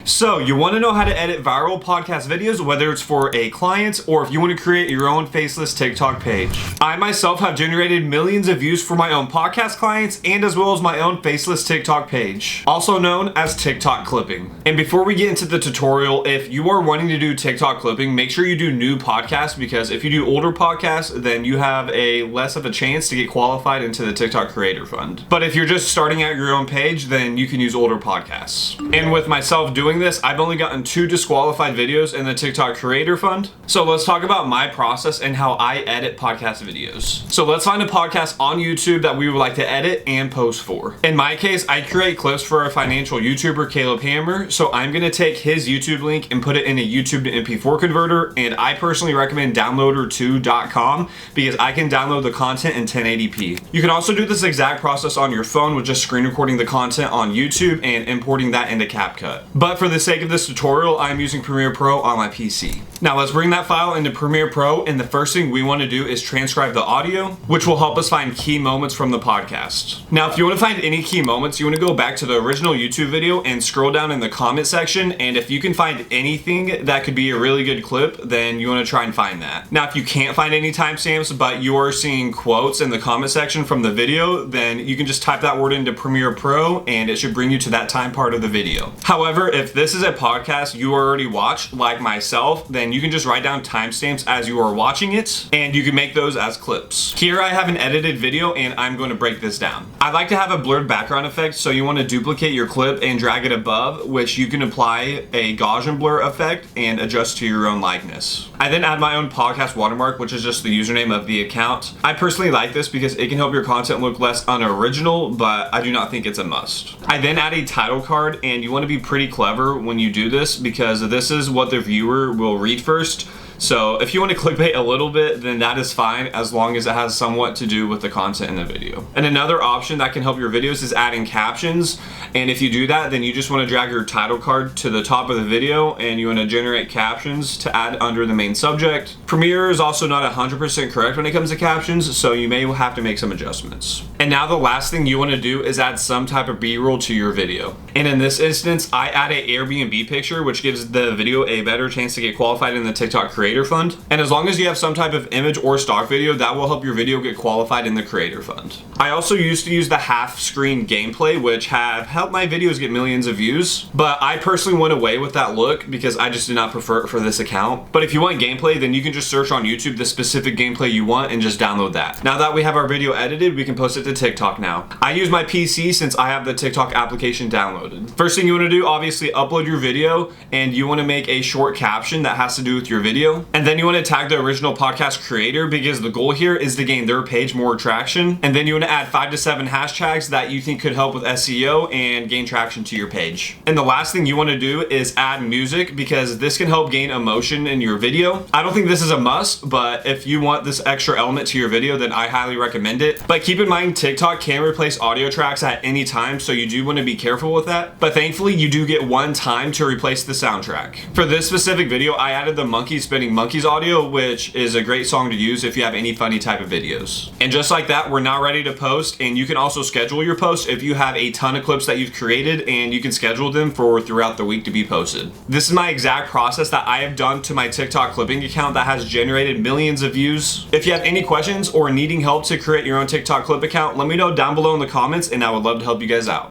So you want to know how to edit viral podcast videos, whether it's for a client or if you want to create your own faceless TikTok page. I myself have generated millions of views for my own podcast clients and as well as my own faceless TikTok page, also known as TikTok clipping. And before we get into the tutorial, if you are wanting to do TikTok clipping, make sure you do new podcasts, because if you do older podcasts, then you have a less of a chance to get qualified into the TikTok Creator Fund. But if you're just starting out your own page, then you can use older podcasts. And with myself doing this, I've only gotten 2 disqualified videos in the TikTok Creator Fund. So let's talk about my process and how I edit podcast videos. So let's find a podcast on YouTube that we would like to edit and post for. In my case, I create clips for a financial YouTuber, Caleb Hammer. So I'm gonna take his YouTube link and put it in a YouTube to MP4 converter. And I personally recommend downloader2.com because I can download the content in 1080p. You can also do this exact process on your phone with just screen recording the content on YouTube and importing that into CapCut. But for the sake of this tutorial, I'm using Premiere Pro on my PC. Now let's bring that file into Premiere Pro, and the first thing we want to do is transcribe the audio, which will help us find key moments from the podcast. Now if you want to find any key moments, you want to go back to the original YouTube video and scroll down in the comment section, and if you can find anything that could be a really good clip, then you want to try and find that. Now if you can't find any timestamps, but you are seeing quotes in the comment section from the video, then you can just type that word into Premiere Pro and it should bring you to that time part of the video. However, if this is a podcast you already watched, like myself, then you can just write down timestamps as you are watching it, and you can make those as clips. Here I have an edited video and I'm going to break this down. I like to have a blurred background effect, so you want to duplicate your clip and drag it above, which you can apply a Gaussian blur effect and adjust to your own likeness. I then add my own podcast watermark, which is just the username of the account. I personally like this because it can help your content look less unoriginal, but I do not think it's a must. I then add a title card, and you want to be pretty clever when you do this because this is what the viewer will read first. So if you want to clickbait a little bit, then that is fine as long as it has somewhat to do with the content in the video. And another option that can help your videos is adding captions. And if you do that, then you just want to drag your title card to the top of the video and you want to generate captions to add under the main subject. Premiere is also not 100% correct when it comes to captions, so you may have to make some adjustments. And now the last thing you want to do is add some type of B-roll to your video. And in this instance, I add an Airbnb picture, which gives the video a better chance to get qualified in the TikTok Creator Fund. And as long as you have some type of image or stock video, that will help your video get qualified in the Creator Fund. I also used to use the half screen gameplay, which have helped my videos get millions of views, but I personally went away with that look because I just did not prefer it for this account. But if you want gameplay, then you can just search on YouTube the specific gameplay you want and just download that. Now that we have our video edited, we can post it to TikTok now. I use my PC since I have the TikTok application downloaded. First thing you want to do, obviously upload your video, and you want to make a short caption that has to do with your video. And then you want to tag the original podcast creator because the goal here is to gain their page more traction. And then you want to add 5 to 7 hashtags that you think could help with SEO and gain traction to your page. And the last thing you want to do is add music because this can help gain emotion in your video. I don't think this is a must, but if you want this extra element to your video, then I highly recommend it. But keep in mind, TikTok can replace audio tracks at any time, so you do want to be careful with that. But thankfully, you do get one time to replace the soundtrack. For this specific video, I added the Monkey Spinning Monkeys audio, which is a great song to use if you have any funny type of videos. And just like that, we're now ready to post, and you can also schedule your posts if you have a ton of clips that you've created, and you can schedule them for throughout the week to be posted. This is my exact process that I have done to my TikTok clipping account that has generated millions of views. If you have any questions or needing help to create your own TikTok clip account, let me know down below in the comments, and I would love to help you guys out.